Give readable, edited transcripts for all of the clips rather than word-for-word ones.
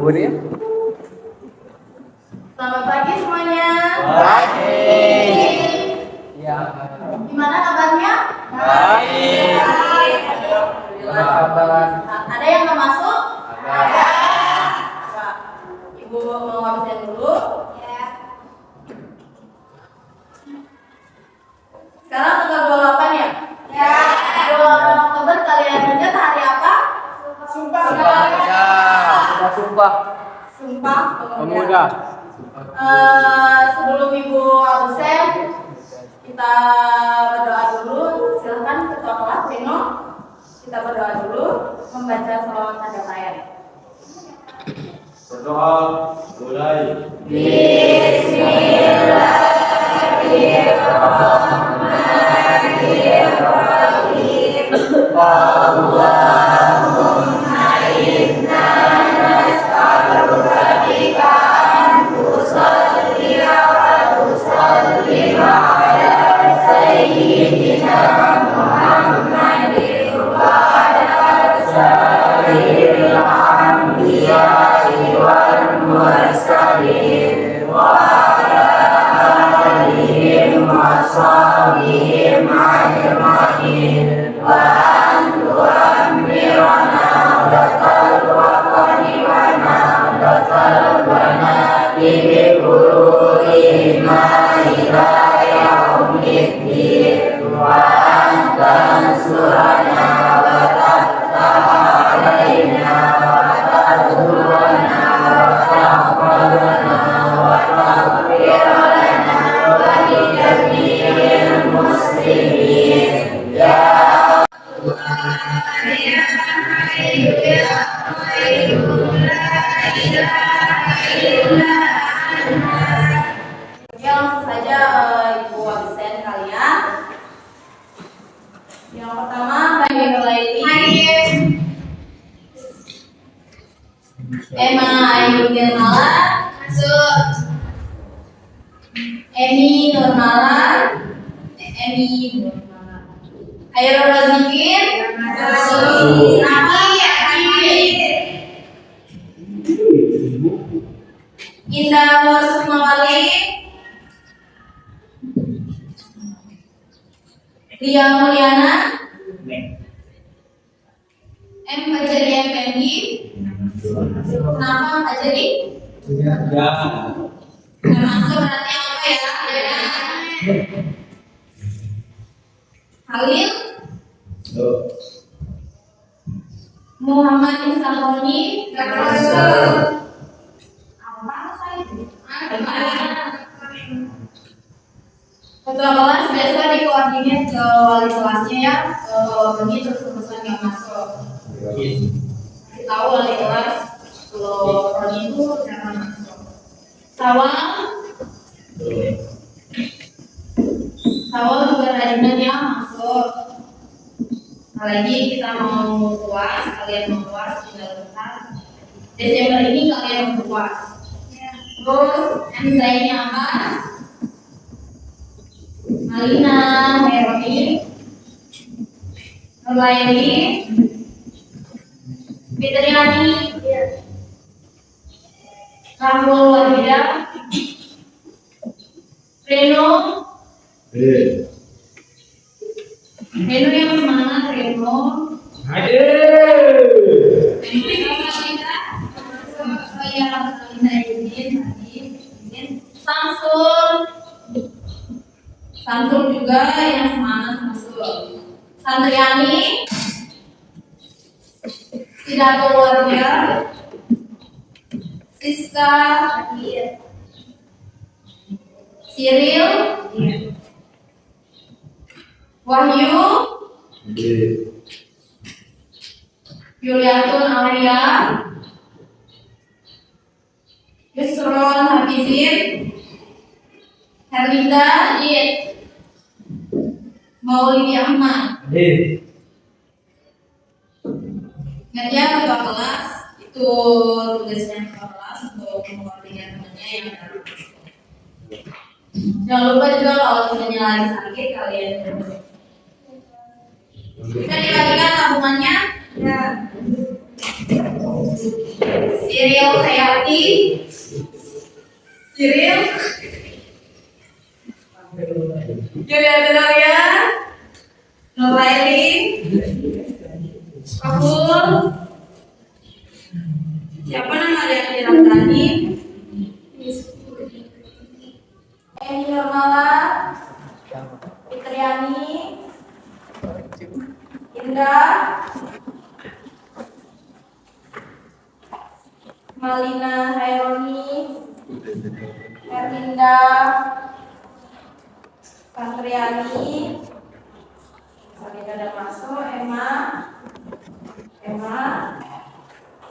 Budi. Selamat pagi semuanya. Pagi. Ya. Gimana kabarnya? Baik. Alhamdulillah. Ada yang nggak masuk? Ada. Pak, Ibu mau absen dulu. Ya. Sekarang tanggal 28 ya? Ya. 28 Oktober kalian ingat hari apa? Sumpah Ya. Sumpah. Sumpah Pemuda. Sebelum Ibu absen, kita berdoa dulu. Silakan ketua kelas Reno. Kita berdoa dulu, membaca selawat tanda tayang. Berdoa mulai. Ya, langsung saja Ibu absen kalian. Yang pertama, bagi mulai Emma Ayu Nurmala masuk. Emi Nurmala. Hairul Razikin masuk. Indah Nur Sukmawati, Lia Mulyana, M. Fajri Effendi. Kenapa Fajri? Ya. Nggak masuk berarti apa ya? Halil, Muhammad Insaroni, nggak masuk. Apa saya? Ketua kelas biasa dikoordinir ke wali kelasnya ya. Ini terus-terusan nggak masuk. Kasih tahu wali kelas kalau Roni itu jangan masuk. Sawal juga rajinnya dia masuk. Lagi kita mau puas, kalian mau puas tinggal bentar. Desember ini kalian mau puas. Terus M-nya apa? Malina, Meroni, Nurlayani, Fitriani, Rahul Wahida, Reno. Reno yang semangat, Reno. Samsul juga yang semangat masuk. Santriani, tidak keluarga. Siska, Cyril, Wahyu, Yuliatun Aulia, Yusron Hafizin, Herlinda, Maulidi Ahmad. Ingat ya ketua kelas itu tugasnya ketua kelas untuk mengkoordinir temannya yang baru. Jangan lupa juga kalau temannya lagi sakit kalian bisa dibagikan tabungannya. Ya. Sip. Siril Hayati, Siril, Julia Delaria, Nuraili, Kabul. Siapa nama yang bilang tadi? Eni Nurmala, Fitriani, Indra, Malina Haironi, Erlinda, Santriani, Salida Damaso, Emma,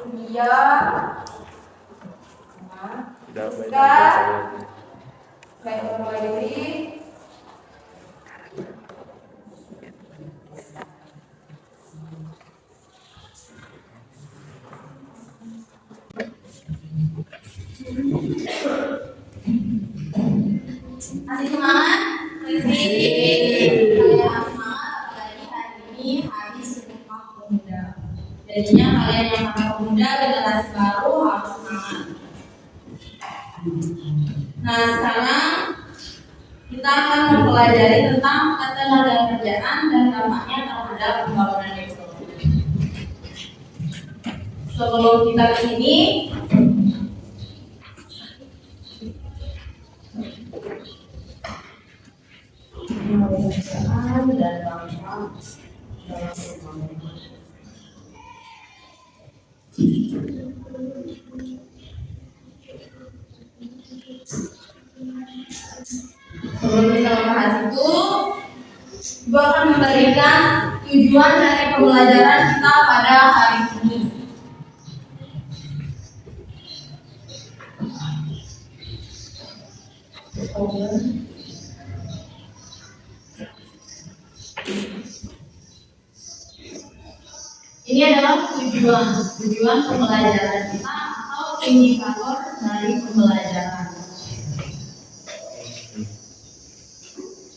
Udia, Rizka, Baik Nurwaili, masih semangat? Kalian semangat, apalagi hari ini hari Sumpah Pemuda. Jadinya kalian yang Sumpah Pemuda generasi baru harus semangat. Nah, sekarang kita akan mempelajari tentang ketenagakerjaan dan dampaknya terhadap pembangunan ekonomi. Sebelum kita ke sini, ketenagakerjaan dan dampak dalam pembangunan. Sebelum kita membahas itu, Ibu akan memberikan tujuan dari pembelajaran kita pada hari ini. Ini adalah tujuan pembelajaran kita atau indikator dari pembelajaran.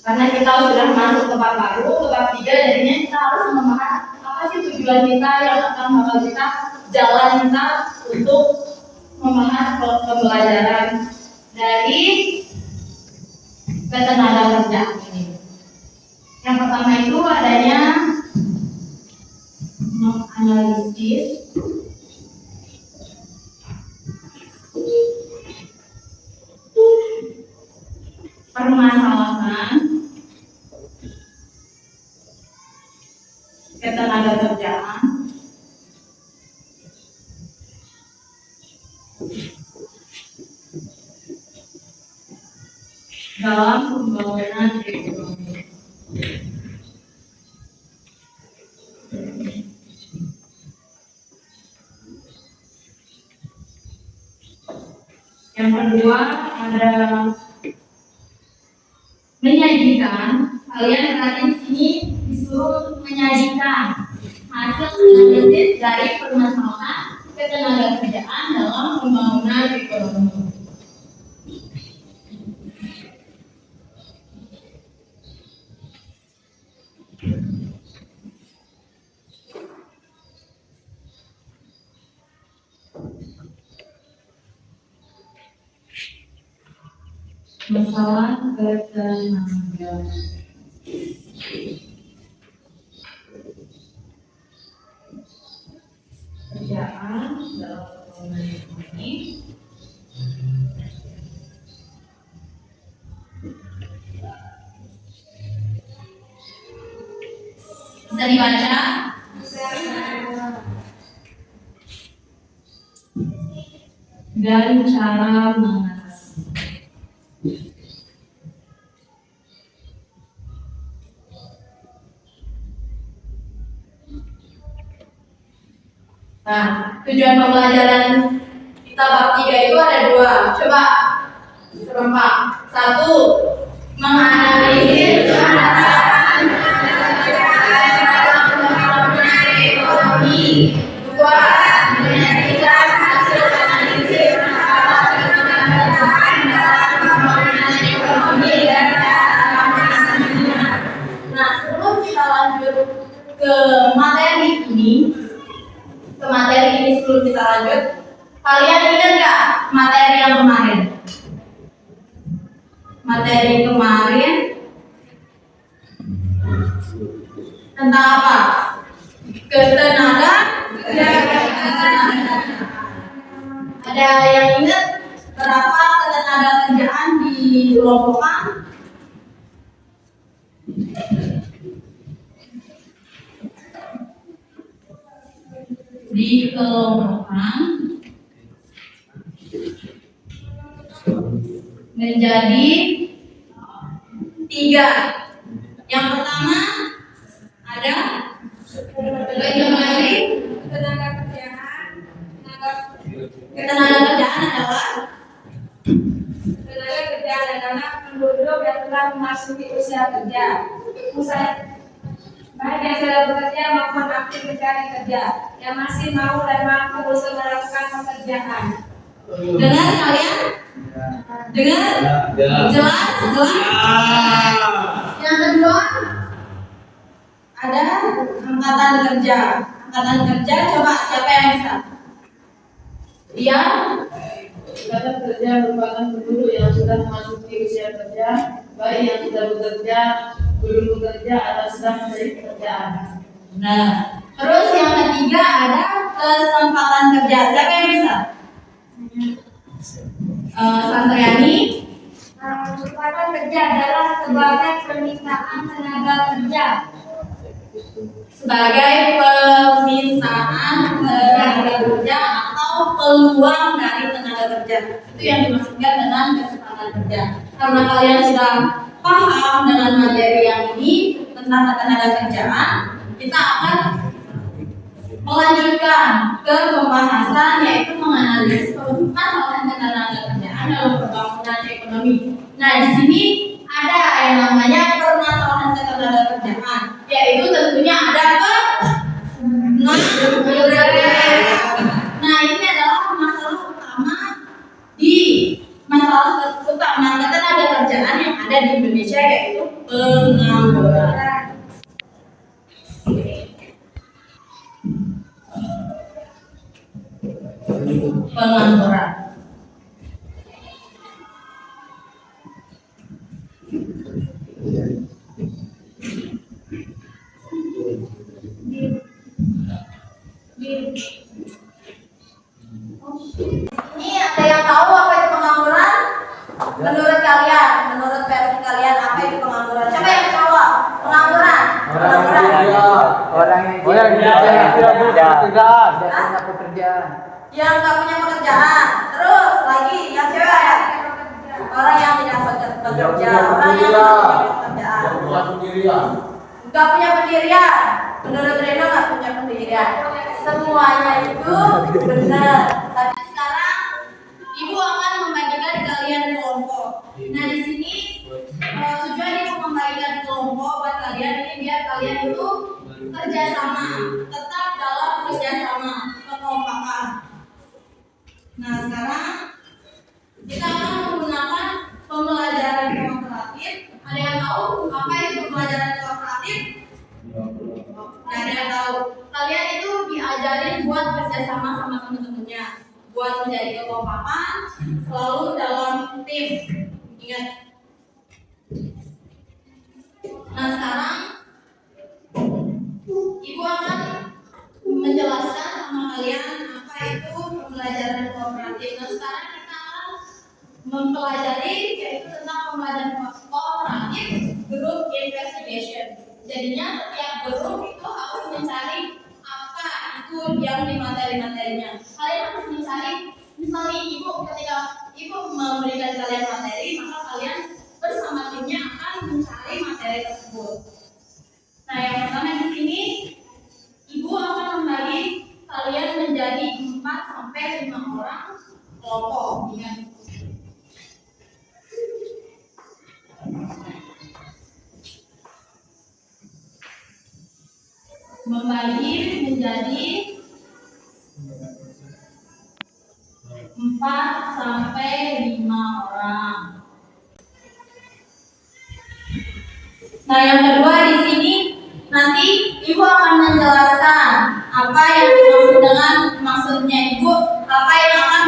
Karena kita sudah masuk ke bab baru, ke bab 3, jadinya kita harus membahas apa sih tujuan kita yang akan membawa kita, jalan kita untuk membahas pembelajaran dari ketenagakerjaan ini. Yang pertama itu adanya menganalisis permasalahan ketenagakerjaan dalam pembangunan ekonomi. Yang kedua ada menyajikan. Kalian berarti di sini disuruh menyajikan hasil analisis dari permasalahan ketenagakerjaan dalam pembangunan ekonomi. Masalah ketenagakerjaan. Dalam pembangunan ekonomi. Bisa dibaca? Dan cara mengatasi. Nah, tujuan pembelajaran kita bab 3 itu ada 2. Coba serempak. 1, menganalisis permasalahan dalam pembangunan ekonomi. 2, menyajikan hasil analisis permasalahan dalam pembangunan ekonomi dan cara mengatasinya. Nah, sebelum kita lanjut ke materi ini, sebelum kita lanjut, Kalian ingat nggak materi yang kemarin? Materi kemarin tentang apa? Ketenaga. Ada yang ingat berapa ketenaga kerjaan dikelompokkan? Dikelompokkan menjadi 3. Yang pertama ada ketenaga kerjaan. Ketenaga kerjaan adalah penduduk yang telah memasuki usia kerja, baik yang sudah bekerja maupun aktif mencari kerja, yang masih mau dan mampu untuk melakukan pekerjaan. Dengar kalian? Dengar? Jelas? Yang kedua ada angkatan kerja. Angkatan kerja, coba siapa yang bisa? Angkatan kerja merupakan penduduk yang sudah memasuki usia kerja, baik yang sudah bekerja, belum bekerja, atau sedang mencari pekerjaan. Nah, terus yang ketiga ada kesempatan kerja. Siapa yang bisa? Santriani. Kesempatan kerja adalah sebagai permintaan tenaga kerja. Sebagai permintaan tenaga kerja atau peluang dari tenaga kerja. Itu yang dimaksudkan dengan kesempatan kerja. Karena kalian sudah paham dengan materi yang ini tentang ketenaga kerjaan, kita akan melanjutkan ke pembahasan yaitu menganalisis permasalahan ketenaga kerjaan dalam pembangunan ekonomi. Nah, di sini ada yang namanya permasalahan ketenaga kerjaan, yaitu tentunya ada Nah, ini adalah masalah utama ketenaga kerjaan yang ada di Indonesia, yaitu pengangguran. Ini ada yang tahu apa itu pengangguran? Menurut kalian, menurut versi kalian apa itu pengangguran? Siapa yang jawab? Pengangguran. Orang yang tidak punya pekerjaan. Yang nggak punya pekerjaan. Terus lagi yang cewek ya? Orang yang tidak bekerja. Orang yang tidak punya pekerjaan. Nggak punya pendirian. Menurut Reno nggak punya pendirian. Semuanya itu benar. Tapi sekarang Ibu akan membagikan kalian kelompok. Nah, di sini tujuan Ibu membagikan kelompok buat kalian ini biar kalian itu kerjasama, tetap dalam kerjasama, kekompakan. Nah, sekarang kita akan menggunakan pembelajaran kooperatif. Ada yang tahu apa itu pembelajaran kooperatif? Nggak ada yang tahu. Kalian itu diajarin buat kerjasama sama teman-temannya, buat menjadi kekompakan, selalu dalam tim. Ingat. Nah, sekarang Ibu akan menjelaskan sama kalian apa itu pembelajaran kooperatif. Nah, sekarang kita akan mempelajari yaitu tentang pembelajaran kooperatif group investigation. Jadinya setiap grup itu harus mencari apa itu yang di materi-materinya. Kalian harus mencari, misalnya Ibu ketika Ibu memberikan kalian materi, maka kalian bersama timnya akan mencari materi tersebut. Nah, yang pertama di sini Ibu akan membagi kalian menjadi 4 sampai 5 orang kelompok. Ingat. Membagi menjadi 4 sampai 5 orang. Nah, yang kedua di sini nanti Ibu akan menjelaskan apa yang dimaksud dengan maksudnya Ibu, apa yang akan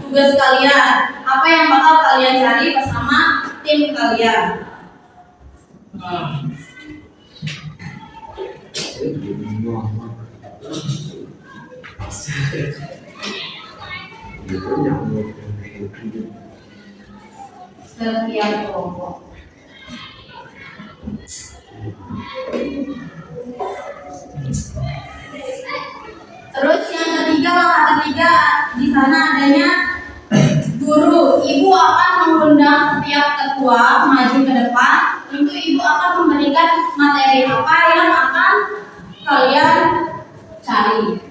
tugas kalian. Apa yang bakal kalian cari bersama tim kalian? Setiap kelompok. Terus yang ketiga, langkah ketiga, di sana adanya guru. Ibu akan mengundang setiap ketua maju ke depan. Tentu ibu akan memberikan materi apa yang akan kalian cari.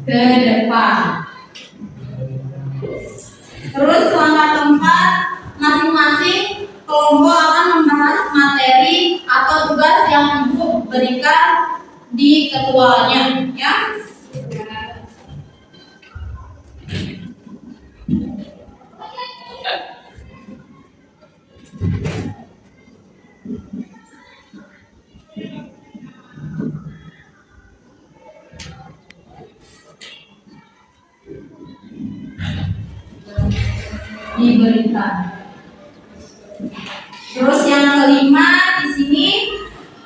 Ke depan. Terus langkah keempat, masing-masing kelompok akan membahas materi atau tugas yang ibu berikan di ketuanya, ya. Diberikan. Terus yang kelima di sini,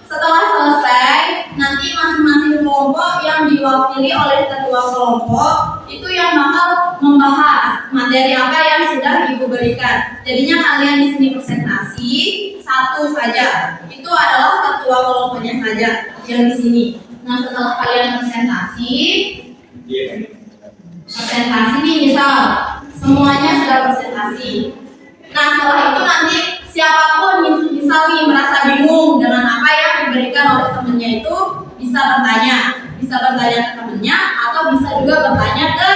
setelah selesai nanti masing-masing kelompok yang diwakili oleh ketua kelompok itu yang bakal membahas materi apa yang sudah ibu berikan. Jadinya kalian di sini presentasi satu saja, itu adalah ketua kelompoknya saja yang di sini. Nah setelah kalian presentasi nih misal semuanya sudah presentasi. Nah setelah itu nanti siapapun misal nih merasa bingung dengan apa yang diberikan oleh temennya itu bisa bertanya ke temennya atau bisa juga bertanya ke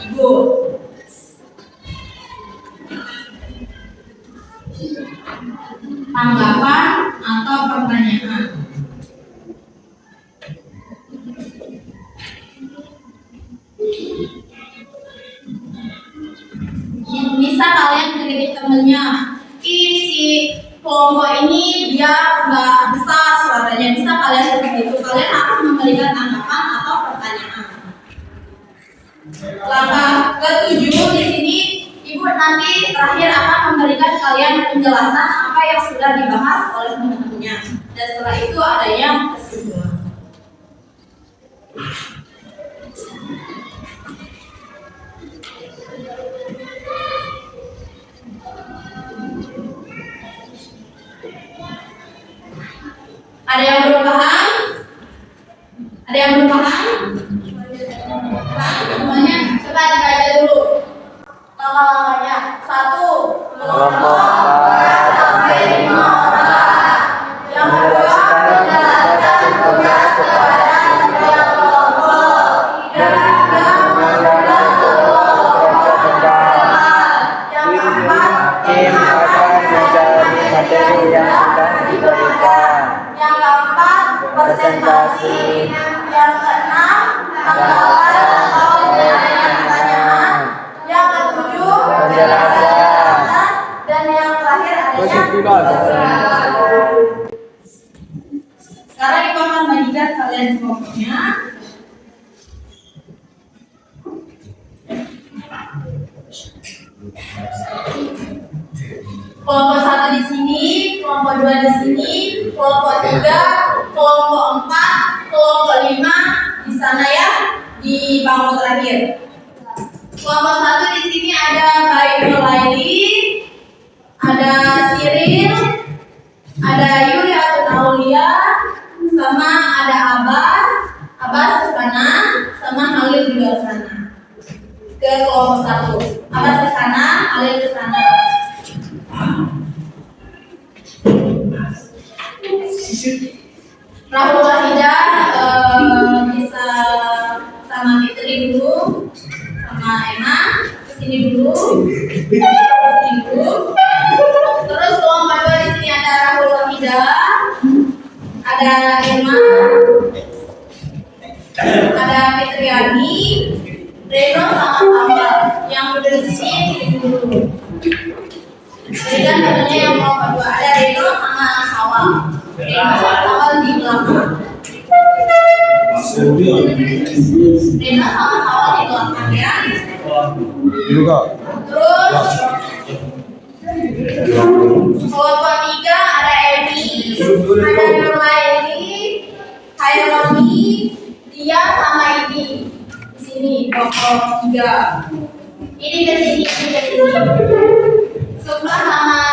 ibu. Tanggapan atau pertanyaan. Bisa kalian kritik temennya, si kelompok ini dia nggak besar suaranya, bisa kalian seperti itu. Kalian harus memberikan tanggapan atau pertanyaan. Langkah ketujuh di sini ibu nanti terakhir akan memberikan kalian penjelasan apa yang sudah dibahas oleh teman-temannya, dan setelah itu ada yang kesimpulan. Ada yang belum paham? Ada yang belum paham? Semuanya coba dibaca dulu. Langkah-langkahnya. 1. Kelompok 4 sampai 5 orang. Yang kedua, menjelaskan tugas kepada setiap kelompok. Yang ketiga, menjelaskan kelompok berjalan. Yang keempat, tim akan mencari materi yang sudah diberikan. Yang keempat, presentasi. Yang keenam, tanggapan atau pertanyaan. Yang ketujuh, penjelasan. Dan yang terakhir adanya kesimpulan. Sekarang ibu akan bagikan kalian kelompoknya. Kelompok 1 di sini, kelompok 2 di sini, kelompok 3, kelompok 4, kelompok 5 di sana ya, di bangku terakhir. Kelompok 1 di sini ada Baik Nurlaili, ada Siril, ada Yuli Atun Aulia, sama ada Abbas ke sana, sama Halil juga ke sana. Ke kelompok 1, Abbas ke sana, Halil ke sana. Rahul Wahida bisa sama Fitri dulu, sama Emma kesini dulu, Terus kelompok 2 di sini ada Rahul Wahida, ada Emma, ada Fitriani, Reno sama Sambal. yang berdiri di sini dulu. Jadi kan katanya yang kelompok 2 ada Reno sama Sawal. Reno sama Sawal di belakang. Reno sama Sawal di belakang ya. Terus kelompok 3 ada Emi, ada Nurlaini, Haironi, Dia sama ini. Di sini kelompok 3. Ini ke sini, ini ke sini. Sukma sama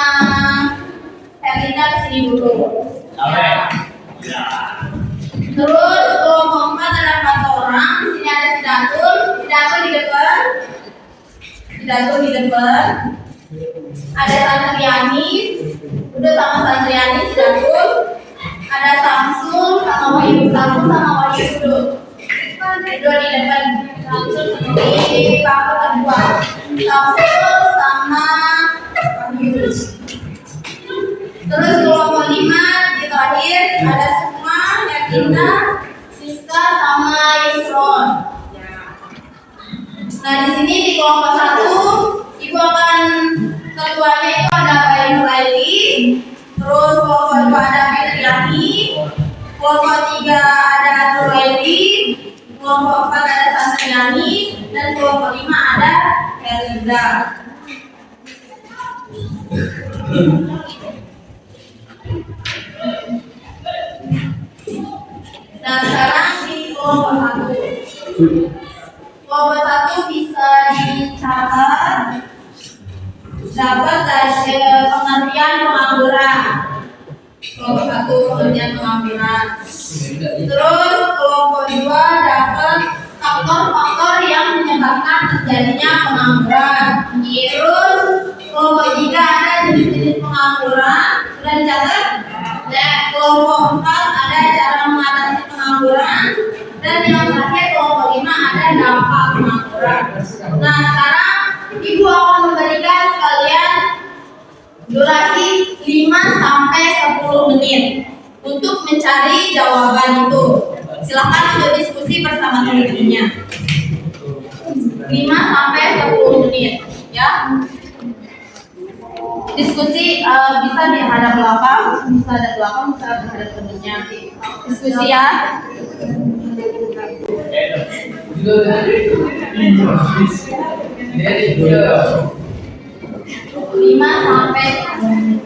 Herlina ke sini dulu. Ya. Terus kelompok 4 ada 4 orang. Di sini ada Sidatul di depan. Sidatul di depan. Ada Santriani, udah sama Santriani Sidatul. Ada Samsul sama Wahyu, Samsul sama Wahyu dulu. Dua di depan. Samsul di bangku kedua. Samsul sama Wahyu. Terus kelompok 5 di terakhir ada Sukma, Yakinda, Siska sama Yusron. Nah di sini di kelompok 1 ibu akan ketuanya itu ada Bayi Nuraili, terus kelompok 2 ada Fitriani, kelompok 3 ada Nuraili, kelompok 4 ada Santriani, dan kelompok 5 ada Herlinda. Nah sekarang di kelompok 1. Kelompok 1 bisa dicatat dapat dari pengertian pengangguran. Kelompok 1 pengertian pengangguran. Terus kelompok 2 dapat faktor-faktor yang menyebabkan terjadinya pengangguran. Terus kelompok 3 ada jenis-jenis pengangguran. Sudah dicatat? Dan kelompok 4 ada cara mengatasi pengangguran. Dan yang terakhir kelompok 5 ada dampak pengangguran. Nah sekarang ibu akan memberikan kalian durasi 5 sampai 10 menit untuk mencari jawaban itu. Silahkan untuk diskusi bersama teman-temannya. 5 sampai 10 menit ya. Diskusi bisa di hadap belakang, bisa ada belakang, bisa hadap temannya. Diskusi ya. 5 sampai 10 menit.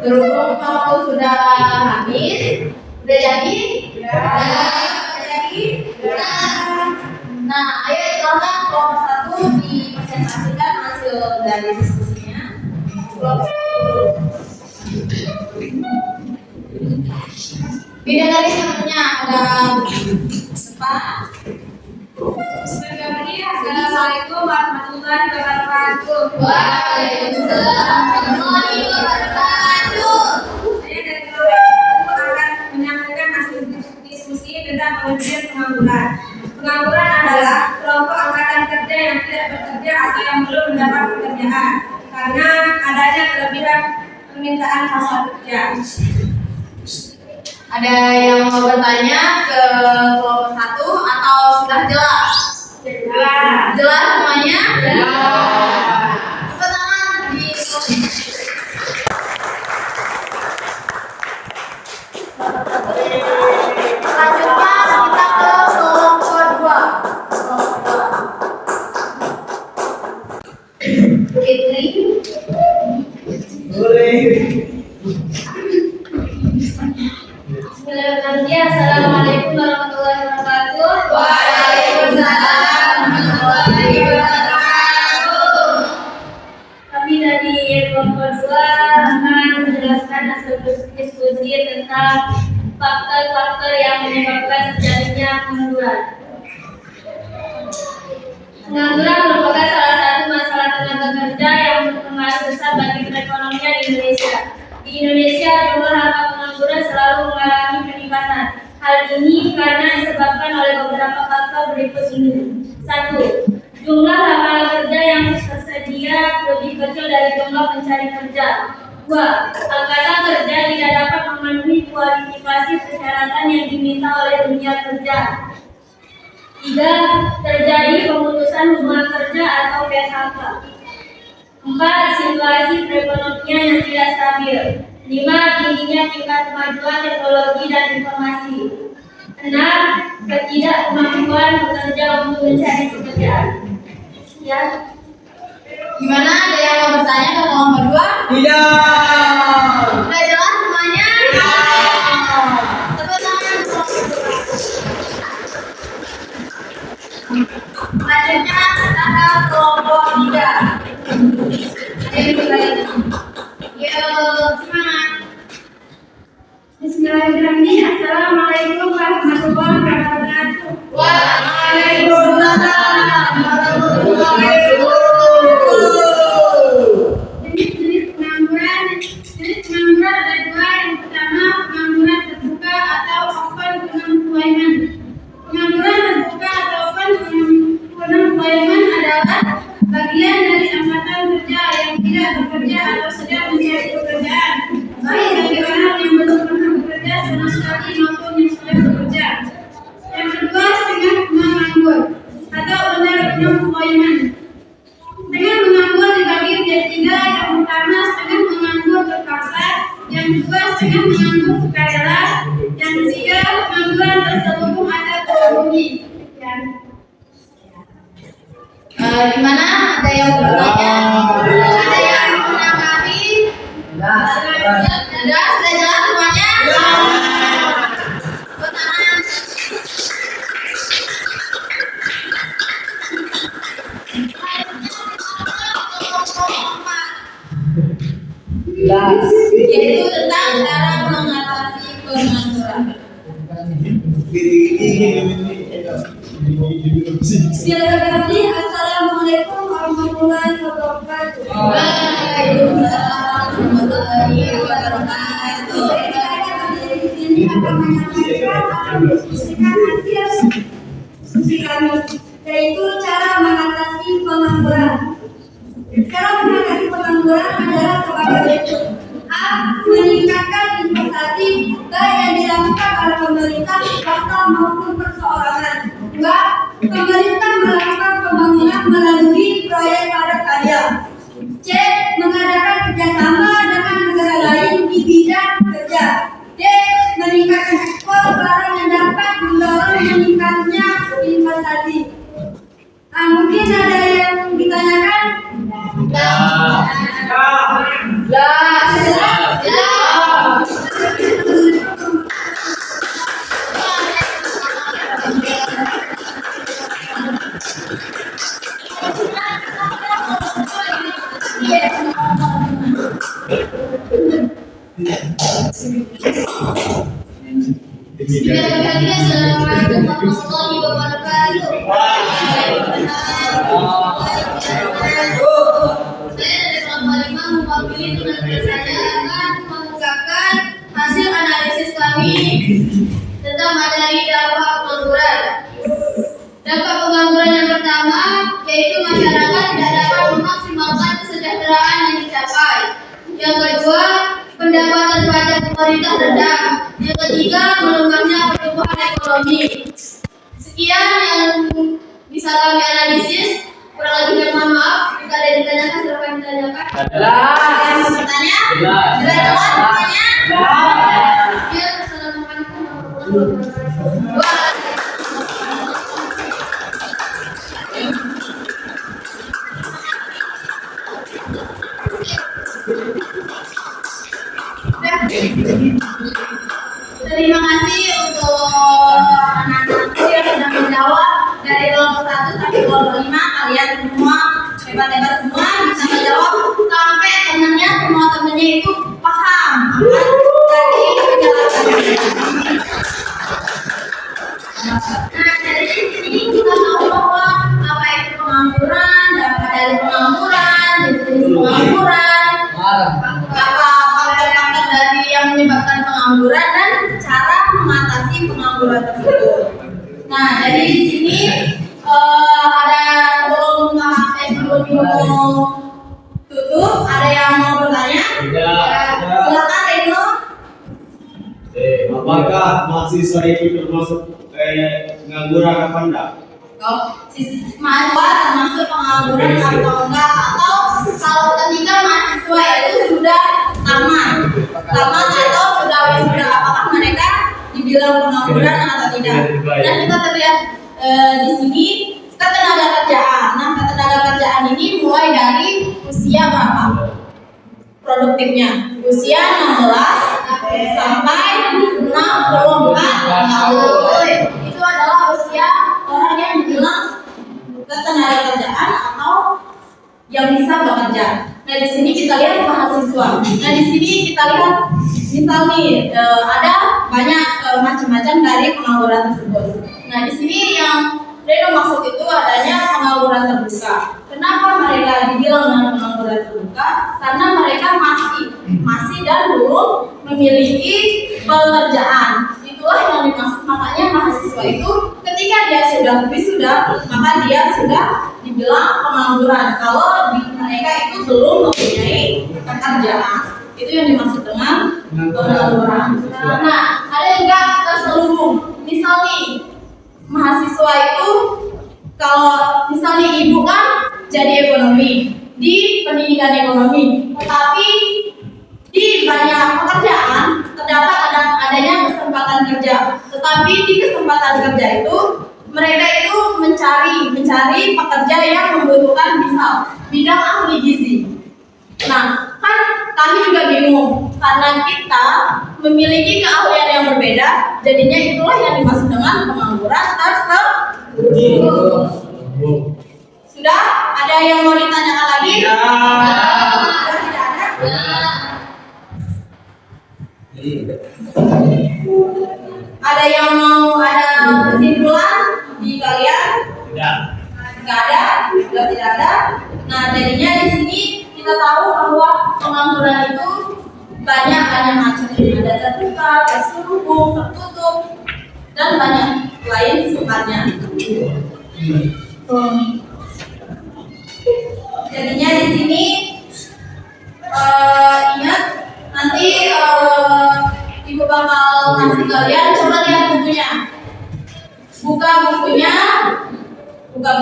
Berhubung waktu sudah habis, udah jadi? Udah jadi? Nah, ayo silakan kelompok 1 dipresentasikan hasil dari diskusinya. Bidadari namanya ada apa? Assalamualaikum warahmatullahi wabarakatuh. Waalaikumsalam warahmatullahi wabarakatuh. Saya dari kelompok akan menyampaikan hasil diskusi tentang pengujian pengangguran. Pengangguran adalah kelompok angkatan kerja yang tidak bekerja atau yang belum mendapat pekerjaan karena adanya kelebihan permintaan pasar kerja. Ada yang mau bertanya ke kelompok 1 atau sudah jelas? Jelas. Jelas semuanya? Jelas. Tepuk tangan di selanjutnya kita ke kelompok 2. Fitri. Assalamualaikum warahmatullahi wabarakatuh. Waalaikumsalam warahmatullahi wabarakatuh. Kami dari kelompok 2 akan menjelaskan hasil diskusi tentang faktor-faktor yang menyebabkan terjadinya pengangguran. Pengangguran merupakan salah satu masalah tenaga kerja yang berpengaruh besar bagi perekonomian di Indonesia. Di Indonesia, jumlah angka pengangguran selalu mengalami peningkatan. Hal ini karena disebabkan oleh beberapa faktor berikut ini. 1. Jumlah lapangan kerja yang tersedia lebih kecil dari jumlah pencari kerja. 2. Angkatan kerja tidak dapat memenuhi kualifikasi persyaratan yang diminta oleh dunia kerja. 3. Terjadi pemutusan hubungan kerja atau PHK. 4. Situasi perekonomian yang tidak stabil. 5. Tingginya tingkat kemajuan teknologi dan informasi. 6. Ketidakmampuan pekerja untuk mencari pekerjaan. Ya. Gimana? Ada yang mau bertanya ke nomor 2? Tidak. Sudah jelas semuanya? Tepuk tangan. Selanjutnya kita ke kelompok 3. Ada yang bertanya? Yuk, semangat. Bismillahirrahmanirrahim. Assalamualaikum warahmatullahi wabarakatuh. Waalaikumsalam warahmatullahi wabarakatuh. Jenis pengangguran ada dua. Yang pertama, pengangguran terbuka atau open unemployment. Pengangguran terbuka atau open unemployment adalah bagian dari angkatan kerja yang tidak bekerja atau sedang mencari pekerjaan, baik bagi orang yang belum pernah bekerja sama sekali maupun yang sudah bekerja. Yang kedua, setengah menganggur atau unemployment. Setengah menganggur dibagi menjadi 3. Yang pertama, setengah menganggur terpaksa. Yang kedua, setengah menganggur sukarela. Yang ketiga, pengangguran terselubung atau tersembunyi. Gimana? Ada yang bertanya? Ada yang menanggapi? Sudah jelas semuanya? Tepuk tangan. Yaitu tentang cara mengatasi pengangguran. Bismillahirrahmanirrahim. Assalamualaikum warahmatullahi wabarakatuh. Waalaikumsalam warahmatullahi wabarakatuh. Saya di sini akan menyampaikan diskusi kami, yaitu cara mengatasi pengangguran. Cara mengatasi pengangguran adalah sebagai berikut. A. Meningkatkan investasi baik yang dilakukan oleh pemerintah, swasta maupun perseorangan. 2. Pemerintah melakukan pembangunan melalui proyek padat karya. C. Mengadakan kerjasama dengan negara lain di bidang kerja. D. Meningkatkan ekspor barang yang dapat mendorong meningkatnya investasi. Mungkin ada yang ditanyakan? Assalamualaikum warahmatullahi wabarakatuh. Saya dari kelompok 5 mewakili teman-teman saya akan mengungkapkan hasil analisis kami tentang materi dampak pengangguran. Dampak pengangguran yang pertama yaitu masyarakat tidak dapat memaksimalkan kesejahteraan yang dicapai. Yang kedua, pendapatan pajak pemerintah rendah. Yang ketiga, melemahnya pertumbuhan ekonomi. Sekian yang bisa kami analisis. Kurang lebih mohon maaf. Jika ada yang ditanyakan, silakan ditanyakan. Ada yang mau bertanya? Sudah jelas semuanya? Ya, assalamualaikum warahmatullahi wabarakatuh. Terima kasih untuk anak-anakku yang sudah menjawab dari kelompok 1 sampai kelompok 5. Kalian semua hebat-hebat semua bisa menjawab sampai temennya semua temennya itu paham dari penjelasan. pengangguran tersebut. Nah, jadi di sini ada sebelum mau tutup, ada yang mau bertanya? Silakan Reno. Apakah mahasiswa itu termasuk pengangguran apa enggak? Mahasiswa termasuk pengangguran atau enggak, atau kalau ketika mahasiswa itu sudah tamat atau sudah wisuda, apakah mereka dibilang pengangguran atau tidak? Dan kita terlihat di sini ketenaga kerjaan. Nah, ketenaga kerjaan ini mulai dari usia berapa? Produktifnya usia 16 sampai 64 tahun. Itu adalah usia orang yang dibilang ketenaga kerjaan atau yang bisa bekerja. Nah, di sini kita lihat mahasiswa. Nah, di sini kita lihat misal nih ada banyak macam-macam dari pengangguran tersebut. Nah, di sini yang Reno maksud itu adanya pengangguran terbuka. Kenapa mereka dibilang dengan pengangguran terbuka? Karena mereka masih dan belum memiliki pekerjaan. Itulah yang dimaksud, makanya mahasiswa itu ketika dia sudah wisuda, maka dia sudah dibilang pengangguran. Kalau mereka itu belum mempunyai pekerjaan, itu yang dimaksud dengan pengangguran. Nah, ada juga terselubung. Misal nih, mahasiswa itu kalau misalnya ibu kan jadi ekonomi di pendidikan ekonomi, tetapi di banyak pekerjaan terdapat adanya kesempatan kerja, tetapi di kesempatan kerja itu mereka itu mencari pekerja yang membutuhkan misal bidang ahli gizi. Nah, kan kami juga bingung karena kita memiliki keahlian yang berbeda, jadinya itulah yang dimaksud dengan pengangguran tersebut. Sudah? Ada yang mau ditanyakan lagi? Sudah tidak ada? Ada yang mau ada kesimpulan di kalian? Tidak. Tidak ada? Sudah tidak ada? Nah, jadinya di sini kita tahu bahwa pengangguran itu banyak macam, ada terbuka, terselubung, tertutup, dan banyak lain sifatnya. Jadinya di sini ingat nanti ibu bakal kasih kalian, coba lihat bukunya, buka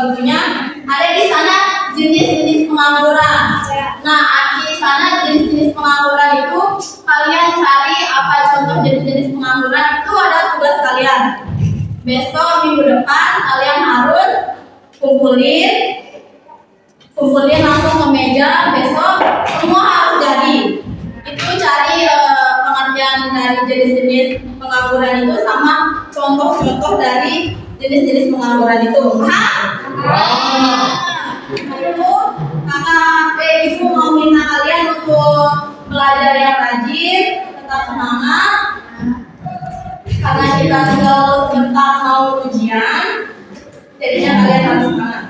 bukunya, ada di sana jenis-jenis pengangguran. Nah, di sana jenis-jenis pengangguran itu kalian cari apa contoh jenis-jenis pengangguran, itu ada tugas kalian. Besok minggu depan kalian harus kumpulin langsung ke meja, besok semua harus jadi. Itu cari pengertian dari jenis-jenis pengangguran itu sama contoh-contoh dari jenis-jenis pengangguran itu. Itu kakak ibu mau minta kalian untuk belajar yang rajin, tetap semangat, karena kita tinggal sebentar mau ujian, jadinya kalian harus semangat.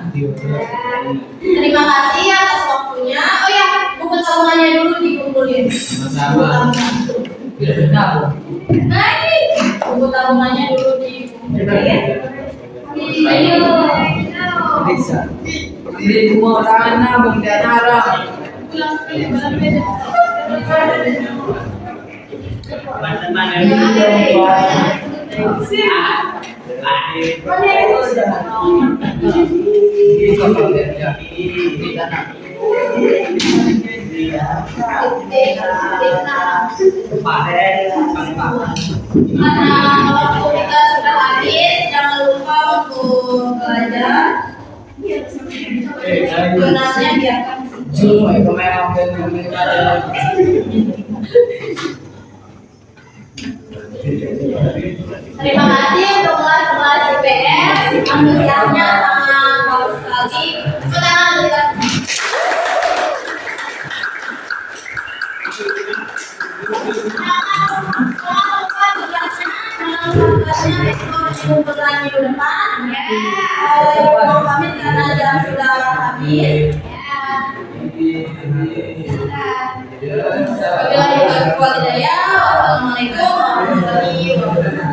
Terima kasih atas waktunya. Oh ya, buku tabungannya dulu dikumpulin. Sama-sama. Nah, ini buku tabungannya dulu dikumpulin. Bisa. Beli semua tanah bendera. Teman-teman yang Karena waktu kita sudah habis, jangan lupa untuk belajar. Donasinya biarkan. Terima kasih untuk kelas-kelas IPS, antusiasnya sangat bagus sekali. Sekarang kita minggu depan. Mau pamit karena jam sudah habis. Wassalamualaikum warahmatullahi wabarakatuh.